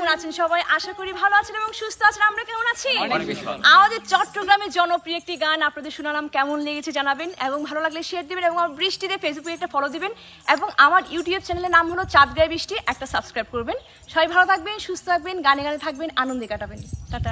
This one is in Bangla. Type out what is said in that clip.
কেমন আছেন সবাই? আশা করি ভালো আছেন এবং সুস্থ আছেন। আমরা কেমন আছি? আমাদের চট্টগ্রামের জনপ্রিয় একটি গান আপনাদের শোনালাম, কেমন লেগেছে জানাবেন এবং ভালো লাগলে শেয়ার দিবেন এবং আমার বৃষ্টিতে ফেসবুকে একটা ফলো দিবেন এবং আমার ইউটিউব চ্যানেলের নাম হলো চাঁদ গায়ে বৃষ্টি, একটা সাবস্ক্রাইব করবেন। সবাই ভালো থাকবেন, সুস্থ থাকবেন, গানে গানে থাকবেন, আনন্দে কাটাবেন। টাটা।